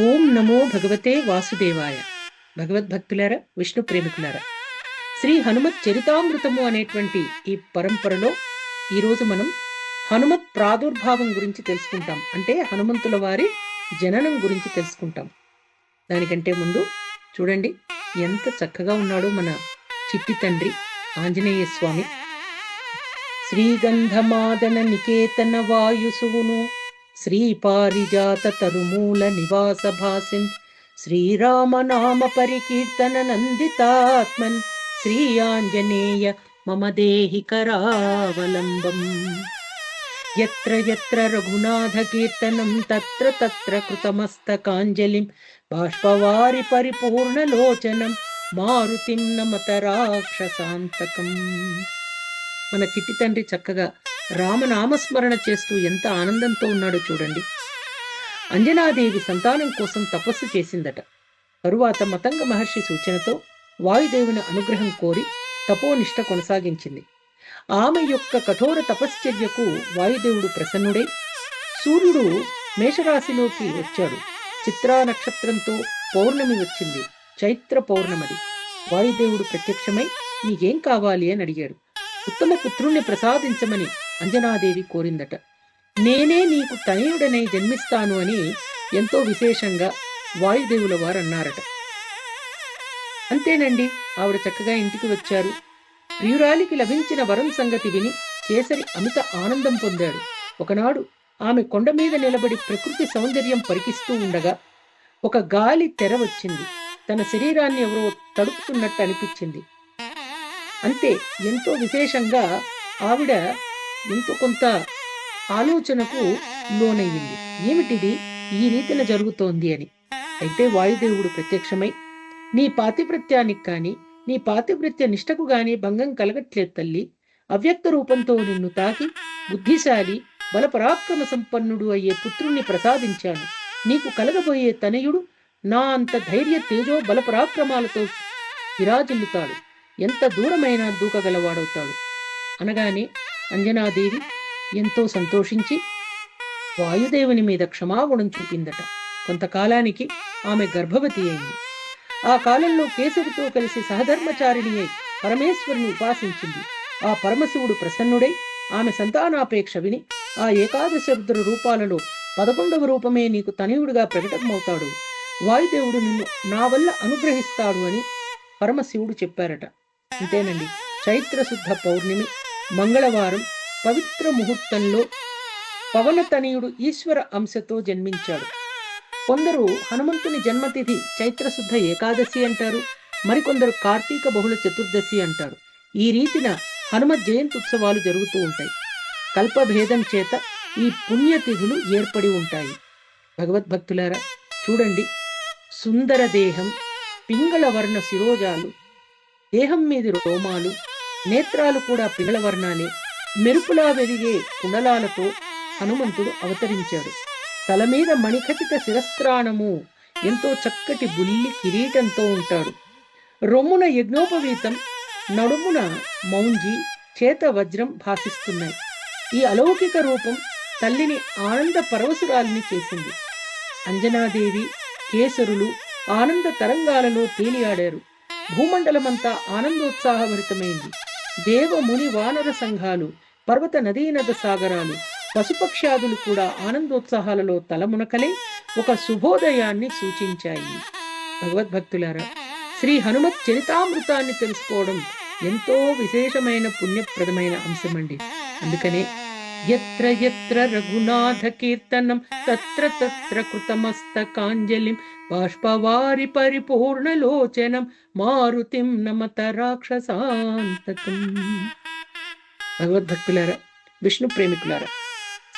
ఓం నమో భగవతే వాసుదేవాయ. భగవద్భక్తులారా, విష్ణు ప్రేమికులారా, శ్రీ హనుమత్ చరితామృతము అనేటువంటి ఈ పరంపరలో ఈరోజు మనం హనుమత్ ప్రాదుర్భావం గురించి తెలుసుకుంటాం. అంటే హనుమంతుల వారి జననం గురించి తెలుసుకుంటాం. దానికంటే ముందు చూడండి ఎంత చక్కగా ఉన్నాడో మన చిట్టి తండ్రి ఆంజనేయ స్వామి. శ్రీగంధమాదన నికేతన వాయుసువును శ్రీపారిజాత తరుమూల నివాస భాసిన్ శ్రీరామనామ పరికీర్తన నందితాత్మన్ శ్రీ ఆంజనేయ మమ దేహి కరావలంబం. యత్ర యత్ర రఘునాథ కీర్తనం తత్ర తత్ర కృతమస్తకాంజలిం బాష్పవారి పరిపూర్ణలోచనం మారుతిం నమత రాక్షసాంతకం. మన చిట్టి తండ్రి చక్కగా రామనామస్మరణ చేస్తూ ఎంత ఆనందంతో ఉన్నాడో చూడండి. అంజనాదేవి సంతానం కోసం తపస్సు చేసిందట. తరువాత మతంగ మహర్షి సూచనతో వాయుదేవుని అనుగ్రహం కోరి తపోనిష్ట కొనసాగించింది. ఆమె యొక్క కఠోర తపశ్చర్యకు వాయుదేవుడు ప్రసన్నుడై సూర్యుడు మేషరాశిలోకి వచ్చాడు. చిత్రా నక్షత్రంతో పౌర్ణమి వచ్చింది. చైత్ర పౌర్ణమది. వాయుదేవుడు ప్రత్యక్షమై నీకేం కావాలి అని అడిగాడు. ఉత్తమ పుత్రుణ్ణి ప్రసాదించమని అంజనాదేవి కోరిందట. నేనే నీకు తనయుడనై జన్మిస్తాను అని ఎంతో విశేషంగా వాయుదేవుల వారు అన్నారట. అంతేనండి, ఆవిడ చక్కగా ఇంటికి వచ్చారు. ప్రియురాలికి లభించిన వరం సంగతి విని కేసరి అమిత ఆనందం పొందాడు. ఒకనాడు ఆమె కొండ మీద నిలబడి ప్రకృతి సౌందర్యం పరికిస్తూ ఉండగా ఒక గాలి తెర వచ్చింది. తన శరీరాన్ని ఎవరో తడుపుతున్నట్టు అనిపించింది. అంతే, ఎంతో విశేషంగా ఆవిడ ఎంతో కొంత ఆలోచనకు లోనయ్యింది. ఏమిటిది ఈ రీతిన జరుగుతోంది అని. అయితే వాయుదేవుడు ప్రత్యక్షమై నీ పాతివ్రత్యానికి కాని నీ పాతివ్రత్య నిష్టకు గాని భంగం కలగట్లేదు తల్లి. అవ్యక్త రూపంతో నిన్ను తాకి బుద్ధిశాలి బలపరాక్రమ సంపన్నుడు అయ్యే పుత్రుణ్ణి ప్రసాదించాను. నీకు కలగబోయే తనయుడు నా అంత ధైర్య తేజో బలపరాక్రమాలతో విరాజిల్లుతాడు. ఎంత దూరమైనా దూకగలవాడవుతాడు అనగానే అంజనాదేవి ఎంతో సంతోషించి వాయుదేవుని మీద క్షమాగుణం చూపిందట. కొంతకాలానికి ఆమె గర్భవతి అయింది. ఆ కాలంలో కేసరితో కలిసి సహధర్మచారిణి అయి పరమేశ్వరుని ఉపాసించింది. ఆ పరమశివుడు ప్రసన్నుడై ఆమె సంతానాపేక్ష విని ఆ ఏకాదశ రుద్ర రూపాలలో 11వ రూపమే నీకు తనయుడిగా ప్రకటమవుతాడు. వాయుదేవుడు నిన్ను నా వల్ల అనుగ్రహిస్తాడు అని పరమశివుడు చెప్పారట. అంతేనండి, చైత్రశుద్ధ పౌర్ణమి మంగళవారం పవిత్ర ముహూర్తంలో పవనతనయుడు ఈశ్వర అంశతో జన్మించాడు. కొందరు హనుమంతుని జన్మతిథి చైత్రశుద్ధ ఏకాదశి అంటారు. మరికొందరు కార్తీక బహుళ చతుర్దశి అంటారు. ఈ రీతిన హనుమత్ జయంతి ఉత్సవాలు జరుగుతూ ఉంటాయి. కల్పభేదం చేత ఈ పుణ్యతిథులు ఏర్పడి ఉంటాయి. భగవద్భక్తులారా చూడండి, సుందర దేహం, పింగళ వర్ణ శిరోజాలు, దేహం మీది రోమాలు, నేత్రాలు కూడా పింగళ వర్ణాలే, మెరుపులా వెలిగే కుండలాలతో హనుమంతుడు అవతరించాడు. తల మీద మణిఖచిత శిరస్త్రాణము, ఎంతో చక్కటి బుల్లి కిరీటంతో ఉంటాడు. రొమ్మున యజ్ఞోపవీతం, నడుమున మౌంజి, చేత వజ్రం భాసిస్తున్నాయి. ఈ అలౌకిక రూపం తల్లిని ఆనంద పరవశురాలిని చేసింది. అంజనాదేవి కేసరులు ఆనంద తరంగాలలో తేలియాడారు. భూమండలమంతా ఆనందోత్సాహభరితమైంది. దేవ ముని వానర సంఘాలు, పర్వత నదీనద సాగరాలు, పశుపక్ష్యాదులు కూడా ఆనందోత్సాహాలలో తలమునకలే ఒక శుభోదయాన్ని సూచించాయి. భగవద్భక్తులారా, శ్రీ హనుమత్ చరితామృతాన్ని తెలుసుకోవడం ఎంతో విశేషమైన పుణ్యప్రదమైన అంశమండి. అందుకనే యత్ర యత్ర రఘునాథ కీర్తనం తత్ర తత్ర కృతమస్తకాంజలిం బాష్పవారి పరిపూర్ణలోచనం మారుతిం నమత రాక్షసాంతకం. భగవద్భక్తులారా, విష్ణు ప్రేమికులారా,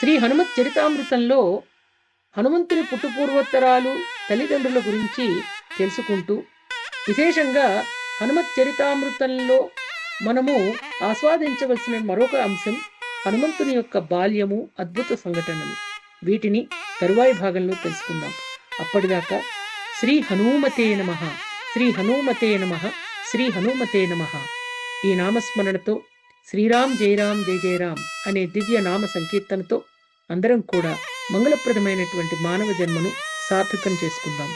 శ్రీ హనుమత్ చరితామృతంలో హనుమంతుని పుట్టుపూర్వోత్తరాలు, తల్లిదండ్రుల గురించి తెలుసుకుంటూ విశేషంగా హనుమత్ చరితామృతంలో మనము ఆస్వాదించవలసిన మరొక అంశం హనుమంతుని యొక్క బాల్యము, అద్భుత సంఘటనలు. వీటిని తరువాయి భాగంలో తెలుసుకుందాం. అప్పటిదాకా శ్రీ హనుమతే నమః, శ్రీ హనుమతే నమః, శ్రీ హనుమతే నమః ఈ నామస్మరణతో శ్రీరామ్ జయ రామ్ జయ జయ రామ్ అనే దివ్య నామ సంకీర్తనతో అందరం కూడా మంగళప్రదమైనటువంటి మానవ జన్మను సార్థకం చేసుకుందాం.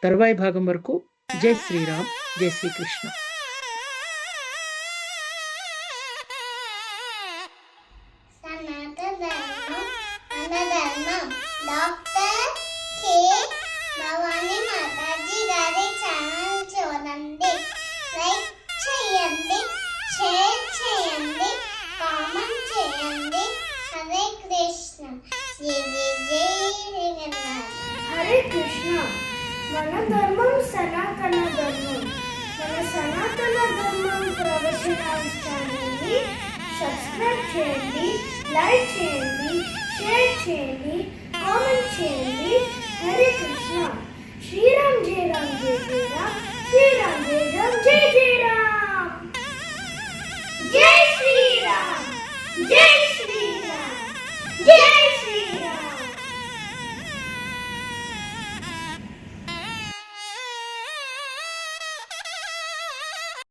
తరువాయి భాగం వరకు జై శ్రీరామ్, జై శ్రీకృష్ణ. సనాతన ధర్మం మన ధర్మం. డాక్టర్ కే భవానీ మాతాజీ గారి ఛానల్ చూడండి, లైక్ చేయండి, షేర్ చేయండి, కామెంట్ చేయండి. హరే కృష్ణ. జై జై జై జగన్నాథ్. హరే కృష్ణ. మన ధర్మం సనాతన ధర్మం. మన సనాతన ధర్మం ప్రవచనాల ఛానల్ని సబ్స్క్రైబ్ చేయండి, లైక్ చేయండి, షేర్ చేయండి.